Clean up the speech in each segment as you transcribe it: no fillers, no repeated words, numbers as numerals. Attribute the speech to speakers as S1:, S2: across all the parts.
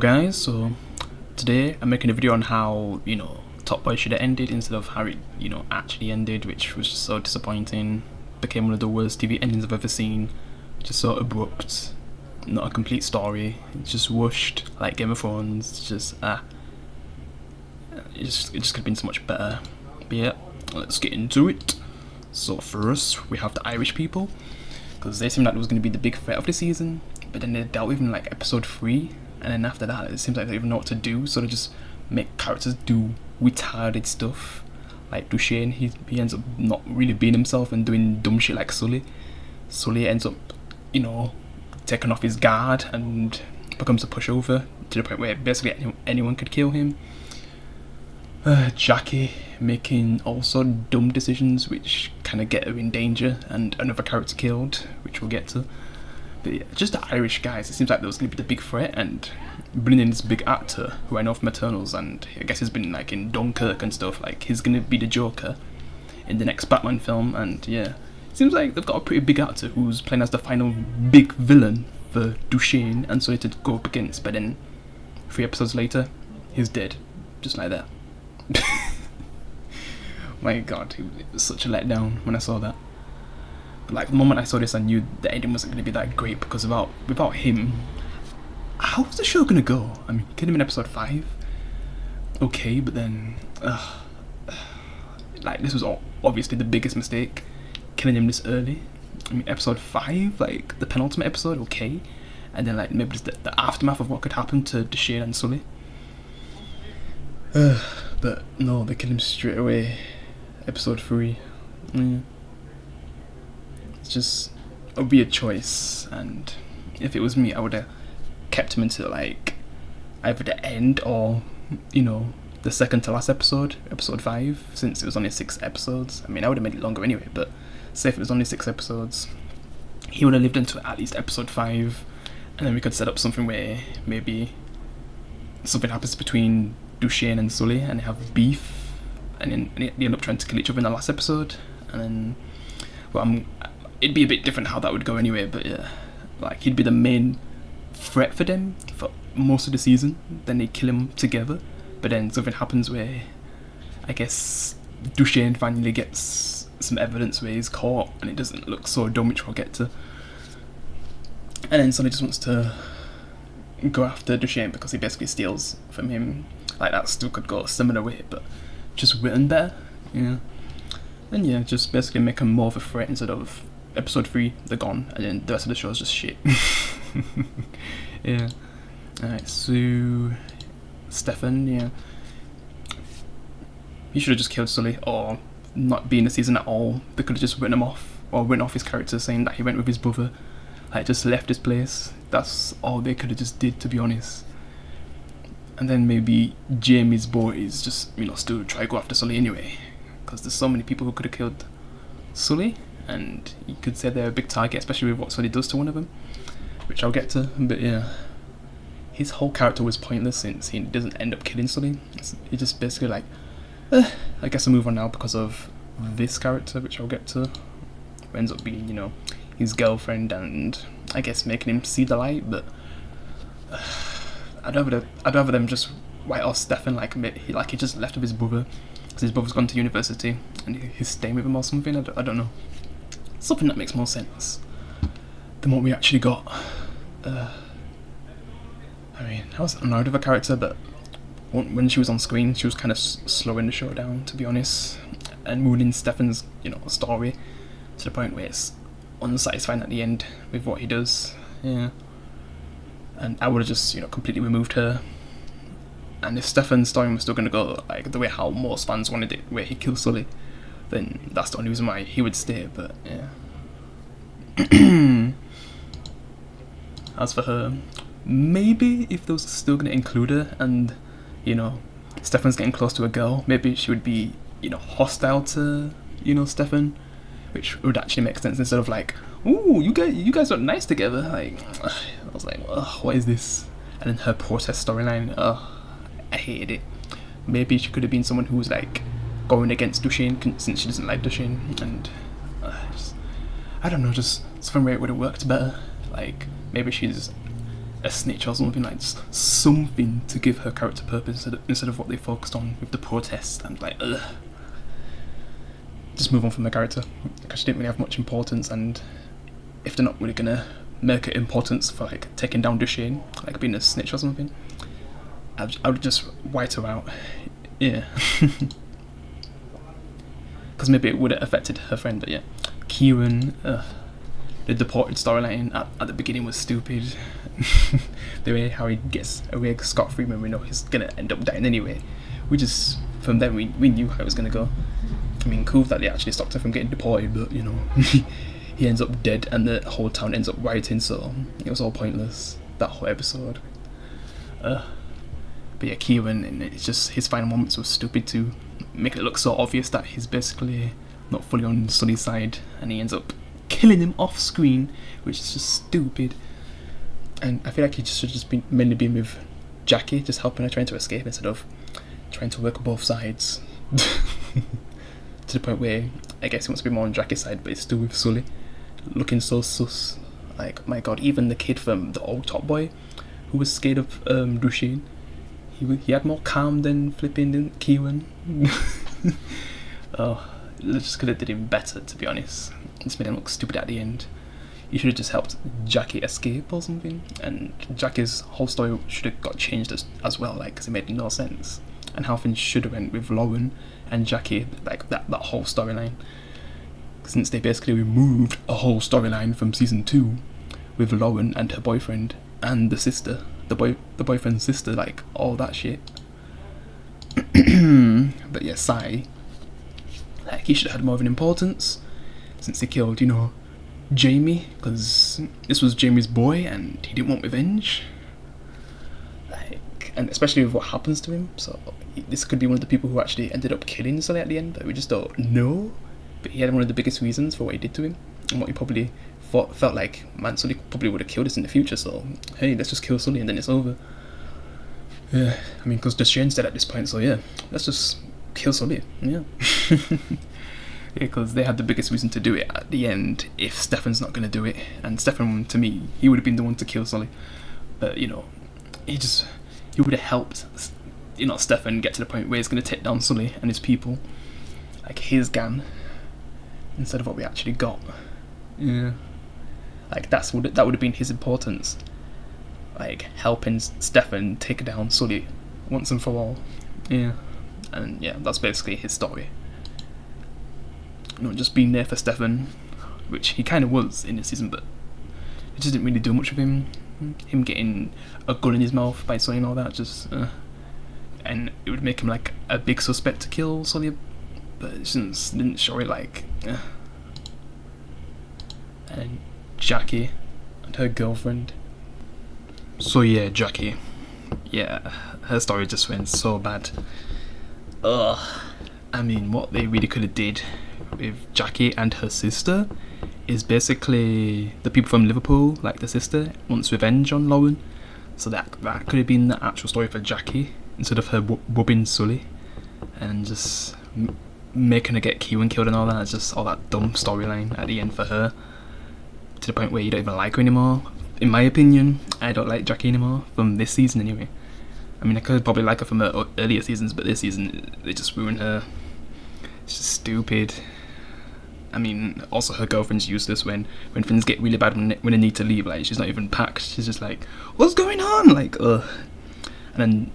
S1: guys, so today I'm making a video on how, Top Boy should have ended instead of how it, actually ended, which was just so disappointing. Became one of the worst TV endings I've ever seen. Just so abrupt, not a complete story, it's just whooshed like Game of Thrones. It's just, it just could have been so much better. But yeah, let's get into it. So first, we have the Irish people, because they seemed like it was going to be the big threat of the season, but then they dealt with in like episode 3, and then after that it seems like they don't even know what to do, so they just make characters do retarded stuff. Like Duchesne, he ends up not really being himself and doing dumb shit like Sully. Sully ends up, taking off his guard and becomes a pushover to the point where basically anyone could kill him. Jackie making also dumb decisions which kind of get her in danger, and another character killed, which we'll get to. But yeah, just the Irish guys, it seems like there was going to be the big threat, and bringing in this big actor who I know from Eternals, and I guess he's been like in Dunkirk and stuff, like he's going to be the Joker in the next Batman film. And yeah, it seems like they've got a pretty big actor who's playing as the final big villain for Duchesne and so to go up against, but then 3 episodes later he's dead, just like that. My god, it was such a letdown when I saw that. But like the moment I saw this, I knew the ending wasn't going to be that great, because without him, how was the show going to go? I mean, kill him in episode 5, okay, but then like this was obviously the biggest mistake, killing him this early. I mean, episode 5, like the penultimate episode, okay, and then like maybe just the aftermath of what could happen to Duchesne and Sully. But no, they killed him straight away. Episode 3. It's just a weird choice, and if it was me, I would have kept him until like either the end or, the second to last episode, episode 5, since it was only 6 episodes. I mean, I would have made it longer anyway, but say if it was only 6 episodes, he would have lived until at least episode 5, and then we could set up something where maybe something happens between Duchesne and Sully, and they have beef, and then they end up trying to kill each other in the last episode, and then, well, it'd be a bit different how that would go anyway, but yeah, like he'd be the main threat for them for most of the season, then they kill him together, but then something happens where, I guess, Duchesne finally gets some evidence where he's caught, and it doesn't look so dumb, which we'll get to, and then Sully just wants to go after Duchesne because he basically steals from him. Like that still could go a similar way, but just written better, yeah. And yeah, just basically make him more of a threat instead of episode 3, they're gone, and then the rest of the show is just shit. Yeah. Alright, so Stefan, yeah. He should have just killed Sully, or not be in the season at all. They could have just written him off, or written off his character saying that he went with his brother, like just left his place. That's all they could have just did, to be honest. And then maybe Jamie's boys just, still try to go after Sully anyway, because there's so many people who could have killed Sully, and you could say they're a big target, especially with what Sully does to one of them, which I'll get to. But yeah, his whole character was pointless since he doesn't end up killing Sully. He just basically like, I guess I'll move on now because of this character, which I'll get to, who ends up being, his girlfriend, and I guess making him see the light. But I'd rather them just write off Stefan like he just left with his brother, because his brother's gone to university and he's staying with him or something. I don't know, something that makes more sense than what we actually got. I mean, I was annoyed with her character, but when she was on screen, she was kind of slowing the show down, to be honest, and ruining Stefan's story to the point where it's unsatisfying at the end with what he does. Yeah. And I would have just, completely removed her. And if Stefan's story was still going to go like the way how most fans wanted it, where he kills Sully, then that's the only reason why he would stay. But yeah. As for her, maybe if they was still going to include her, and Stefan's getting close to a girl, maybe she would be hostile to Stefan, which would actually make sense, instead of like, ooh, you guys look nice together. Like, I was like, ugh, what is this? And then her protest storyline, I hated it. Maybe she could have been someone who was like going against Duchesne, since she doesn't like Duchesne, and I don't know, just something where it would have worked better. Like maybe she's a snitch or something, like just something to give her character purpose instead of what they focused on with the protests. And like, ugh. Just move on from the character, because she didn't really have much importance, and if they're not really gonna make it importance for like taking down Duchesne, like being a snitch or something, I would just white her out. Yeah. Because maybe it would have affected her friend, but yeah. Kieran, the deported storyline at the beginning was stupid. The way how he gets away scot-free when we know he's gonna end up dying anyway. From then we knew how it was gonna go. I mean, cool that they actually stopped him from getting deported, but you know, he ends up dead and the whole town ends up rioting, so it was all pointless, that whole episode. But yeah, Kieran, and it's just his final moments were stupid to make it look so obvious that he's basically not fully on Sully's side, and he ends up killing him off screen, which is just stupid. And I feel like he should just be mainly been with Jackie, just helping her trying to escape instead of trying to work both sides. To the point where I guess he wants to be more on Jackie's side, but he's still with Sully, looking so sus. Like, my god, even the kid from the old Top Boy, who was scared of Duchesne, he had more calm than flipping Kieran. Oh, they just could have did him better, to be honest. Just made him look stupid at the end. You should have just helped Jackie escape or something, and Jackie's whole story should have got changed as well, like, because it made no sense. And how things should have went with Lauren and Jackie, like that whole storyline, since they basically removed a whole storyline from season 2 with Lauren and her boyfriend and the sister, the boyfriend's sister, like all that shit. But yeah, Sai, like, he should have had more of an importance since he killed, you know, Jamie, because this was Jamie's boy and he didn't want revenge. Like, and especially with what happens to him, so this could be one of the people who actually ended up killing Sully at the end, but we just don't know. But he had one of the biggest reasons for what he did to him, and what he probably felt like, man, Sully probably would have killed us in the future, so hey, let's just kill Sully and then it's over. Yeah, I mean, because Duchesne's dead at this point, so yeah, let's just kill Sully, yeah. Because they had the biggest reason to do it at the end if Stefan's not going to do it, and Stefan, to me, he would have been the one to kill Sully, but you know, he would have helped, you know, Stefan get to the point where he's going to take down Sully and his people, like his gang, instead of what we actually got. Yeah, like that would have been his importance, like helping Stefan take down Sully once and for all. Yeah, and yeah, that's basically his story. You know, just being there for Stefan, which he kind of was in this season, but it just didn't really do much with him. Him getting a gun in his mouth by Sully and all that, just and it would make him like a big suspect to kill Sully, but it just didn't show it, like. And Jackie and her girlfriend. So yeah, Jackie, yeah, her story just went so bad. I mean, what they really could have did with Jackie and her sister is basically the people from Liverpool, like the sister, wants revenge on Lauren. So that could have been the actual story for Jackie, instead of her wubbing Sully and just making her get Kieran killed and all that. It's just all that dumb storyline at the end for her, to the point where you don't even like her anymore. In my opinion, I don't like Jackie anymore, from this season anyway. I mean, I could probably like her from her earlier seasons, but this season, they just ruined her. It's just stupid. I mean, also her girlfriend's useless when things get really bad, when they need to leave. Like, she's not even packed. She's just like, what's going on? Like, ugh. And then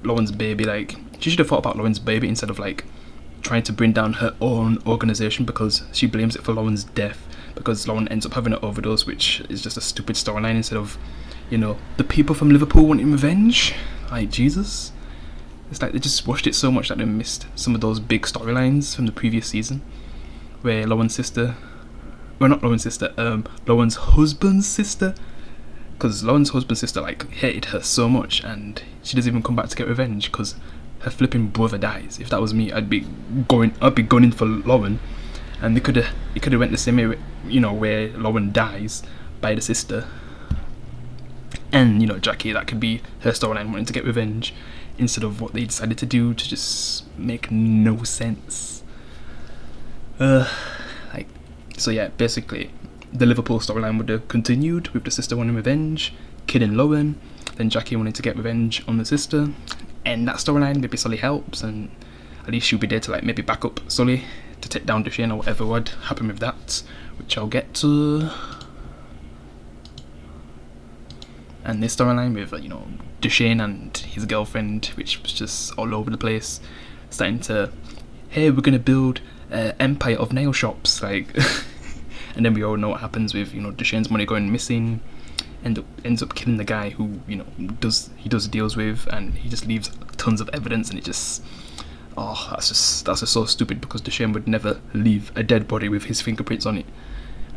S1: Lauren's baby, like, she should have thought about Lauren's baby instead of like trying to bring down her own organisation, because she blames it for Lauren's death, because Lauren ends up having an overdose, which is just a stupid storyline, instead of, you know, the people from Liverpool wanting revenge. Like, Jesus. It's like they just watched it so much that they missed some of those big storylines from the previous season, where Lauren's husband's sister, because Lauren's husband's sister, like, hated her so much, and she doesn't even come back to get revenge because her flipping brother dies. If that was me, I'd be gunning for Lauren, and it could have went the same way, you know, where Lauren dies by the sister, and, you know, Jackie, that could be her storyline, wanting to get revenge, instead of what they decided to do, to just make no sense. Like, so yeah, basically the Liverpool storyline would have continued with the sister wanting revenge, killing Lauren, then Jackie wanted to get revenge on the sister, and that storyline, maybe Sully helps, and at least she'll be there to like maybe back up Sully to take down Deshane or whatever would happen with that, which I'll get to. And this storyline with you know, Deshane and his girlfriend, which was just all over the place, starting to, hey, we're gonna build an empire of nail shops, like, and then we all know what happens with, you know, Deshane's money going missing, ends up killing the guy who, you know, he does deals with, and he just leaves tons of evidence, and it just, oh, that's just so stupid, because Deshane would never leave a dead body with his fingerprints on it,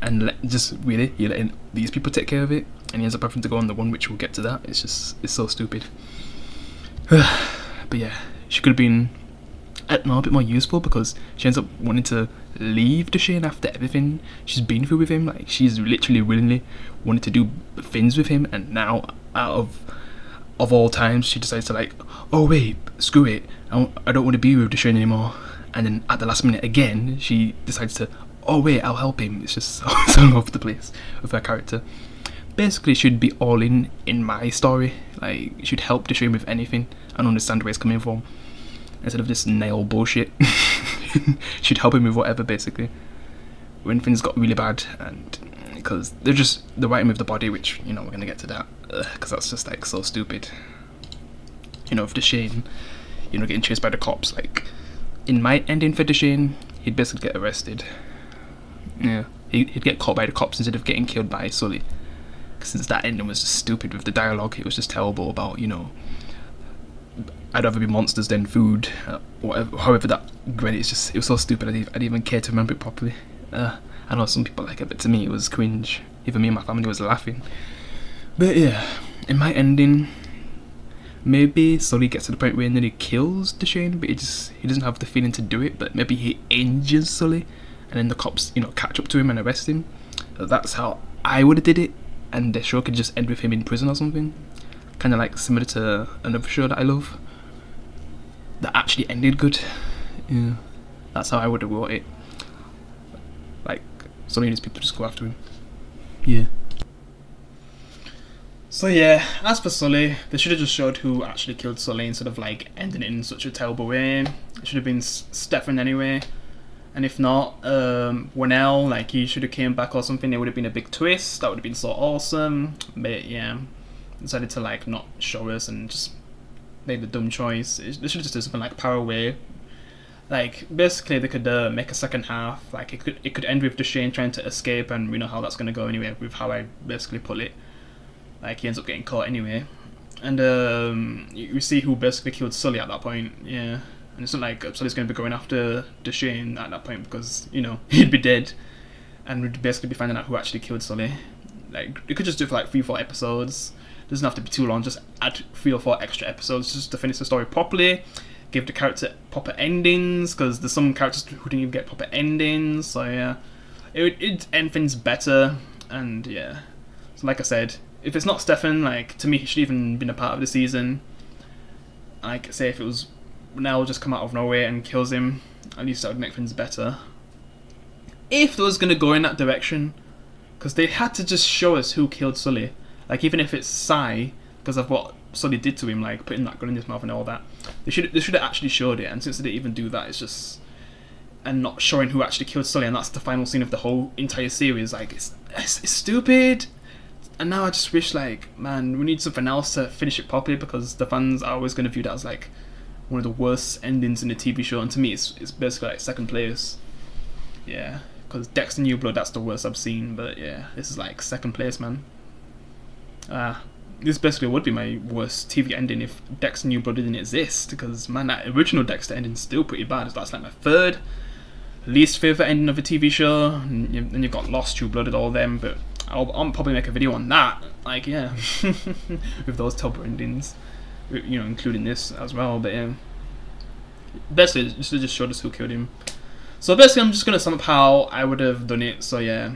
S1: and just really, you're letting these people take care of it, and he ends up having to go on the one, which we'll get to that. It's so stupid. But yeah, she could have been, I don't know, a bit more useful, because she ends up wanting to leave Deshane after everything she's been through with him. Like, she's literally willingly wanted to do things with him, and now, out of all times, she decides to like, oh wait, screw it, I don't want to be with Deshane anymore. And then at the last minute again, she decides to, oh wait, I'll help him. It's just so all over the place with her character. Basically, she'd be all in my story. Like, she'd help Deshane with anything and understand where it's coming from, instead of this nail bullshit. She'd help him with whatever, basically, when things got really bad, and because they're just the writing with the body, which, you know, we're gonna get to that, because that's just like so stupid. You know, with Deshane, you know, getting chased by the cops, like, in my ending for Deshane, he'd basically get arrested. Yeah, he'd get caught by the cops instead of getting killed by Sully. Since that ending was just stupid with the dialogue, it was just terrible about, you know, I'd rather be monsters than food, whatever. However that read it, it was so stupid. I didn't even care to remember it properly. I know some people like it, but to me it was cringe. Even me and my family was laughing. But yeah, in my ending, maybe Sully gets to the point where he nearly kills Deshane, but he doesn't have the feeling to do it. But maybe he injures Sully, and then the cops, you know, catch up to him and arrest him. That's how I would have did it, and the show could just end with him in prison or something. Kind of like similar to another show that I love that actually ended good. Yeah, that's how I would have wrote it. Like, so many of these people just go after him. Yeah. So yeah, as for Sully, they should have just showed who actually killed Sully instead of like ending it in such a terrible way. It should have been Stefan anyway. And if not, Winnell, like, he should have came back or something. It would have been a big twist. That would have been so awesome. But yeah, decided to like not show us and just made the dumb choice. They should have just done something like Power Away. Like, basically they could make a second half. Like, it could end with Deshane trying to escape, and we know how that's gonna go anyway, with how I basically put it. Like, he ends up getting caught anyway, and you see who basically killed Sully at that point. Yeah. And it's not like Sully's going to be going after Deshane at that point, because, you know, he'd be dead, and we'd basically be finding out who actually killed Sully. Like, you could just do it for like 3-4 episodes. It doesn't have to be too long. Just add 3 or 4 extra episodes just to finish the story properly. Give the character proper endings, because there's some characters who didn't even get proper endings. So yeah, it'd end things better. And yeah, so like I said, if it's not Stefan, like, to me, he should even been a part of the season. Like, say if it was Nell just come out of nowhere and kills him, at least that would make things better. If they was going to go in that direction, because they had to just show us who killed Sully. Like, even if it's Sai, because of what Sully did to him, like putting that gun in his mouth and all that, they should have actually showed it. And since they didn't even do that, it's just, and not showing who actually killed Sully, and that's the final scene of the whole entire series. Like, it's stupid. And now I just wish, like, man, we need something else to finish it properly, because the fans are always going to view that as like one of the worst endings in the TV show, and to me it's basically like second place. Yeah, because Dexter New Blood, that's the worst I've seen, but yeah, this is like second place, man. This basically would be my worst TV ending if Dexter New Blood didn't exist, because man, that original Dexter ending's still pretty bad. That's like my third least favourite ending of a TV show, and then you've got Lost, True Blooded, all them, but I'll probably make a video on that, like, yeah, with those top endings, you know, including this as well. But yeah, basically just showed us who killed him. So basically I'm just going to sum up how I would have done it. So yeah,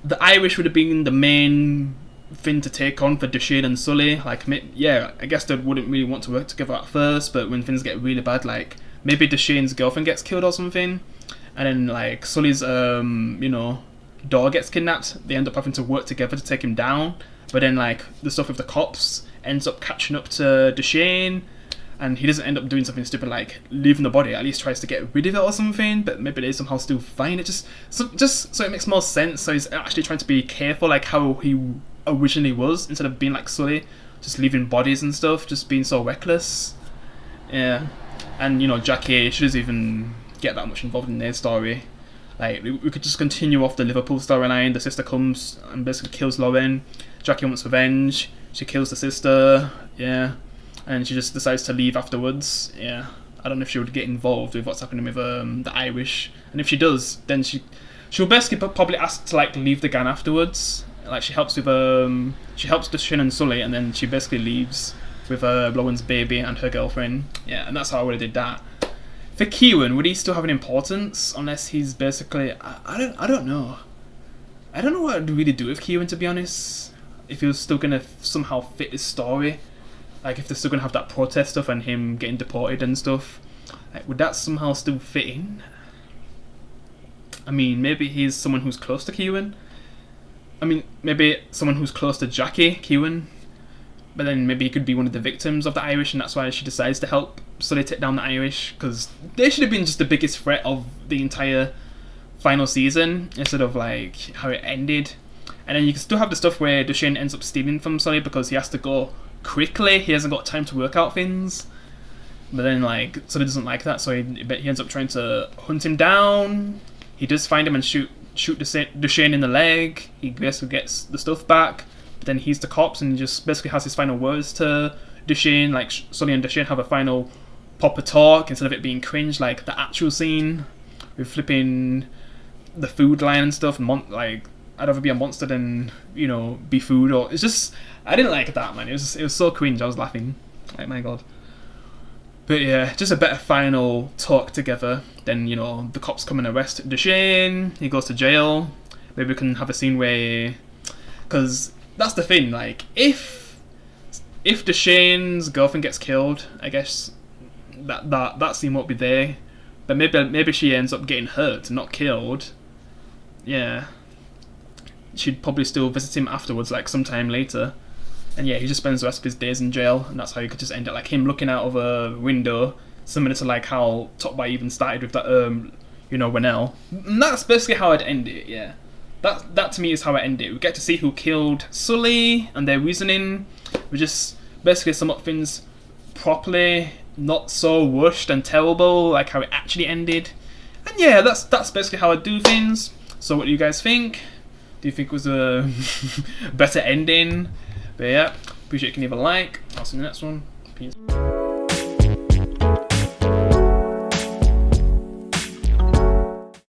S1: the Irish would have been the main thing to take on for Deshane and Sully. Like, yeah, I guess they wouldn't really want to work together at first, but when things get really bad, like maybe Deshane's girlfriend gets killed or something, and then like Sully's you know, daughter gets kidnapped, they end up having to work together to take him down. but then like the stuff with the cops ends up catching up to Duchesne, and he doesn't end up doing something stupid like leaving the body. At least tries to get rid of it or something. But maybe they somehow still find it. Just so it makes more sense. So he's actually trying to be careful, like how he originally was, instead of being like Sully, just leaving bodies and stuff, just being so reckless. Yeah, and you know Jackie, she doesn't even get that much involved in their story. Like we could just continue off the Liverpool storyline. The sister comes and basically kills Lauren. Jackie wants revenge. She kills the sister. Yeah. And she just decides to leave afterwards. Yeah, I don't know if she would get involved with what's happening with the Irish, and if she does, then she'll basically probably ask to like leave the gang afterwards. Like she helps with she helps Duchesne and Sully, and then she basically leaves with Lauren's baby and her girlfriend. Yeah, and that's how I would have did that. For Kieran, would he still have an importance unless he's basically I don't know. I don't know what I'd really do with Kieran, to be honest. If he was still gonna somehow fit his story. Like if they're still gonna have that protest stuff and him getting deported and stuff, like, would that somehow still fit in? I mean, maybe he's someone who's close to Kieran. I mean, maybe someone who's close to Jackie, Kieran. But then maybe he could be one of the victims of the Irish, and that's why she decides to help Sully take down the Irish, because they should have been just the biggest threat of the entire final season, instead of like how it ended. And then you can still have the stuff where Duchesne ends up stealing from Sully because he has to go quickly, he hasn't got time to work out things. But then like Sully doesn't like that, so he ends up trying to hunt him down. He does find him and shoot Duchesne in the leg. He basically gets the stuff back, but then he's the cops and he just basically has his final words to Duchesne. Like Sully and Duchesne have a final proper talk instead of it being cringe like the actual scene with flipping the food line and stuff. Like I'd rather be a monster than, you know, be food. Or it's just, I didn't like that, man. It was so cringe. I was laughing. Like, my god. But yeah, just a better final talk together. Then, you know, the cops come and arrest Duchesne. He goes to jail. Maybe we can have a scene where, because that's the thing. Like, if Duchesne's girlfriend gets killed, I guess that scene won't be there. But maybe she ends up getting hurt, not killed. Yeah. She'd probably still visit him afterwards, like sometime later. And yeah, he just spends the rest of his days in jail, and that's how you could just end it, like him looking out of a window, similar to like how Top Boy even started with that, you know, Winnell. And that's basically how I'd end it. Yeah, that to me is how I end it. We get to see who killed Sully and their reasoning. We just basically sum up things properly, not so rushed and terrible like how it actually ended. And yeah, that's basically how I do things. So what do you guys think? Do you think it was a better ending? But yeah, appreciate you can leave a like. I'll see you in the next one.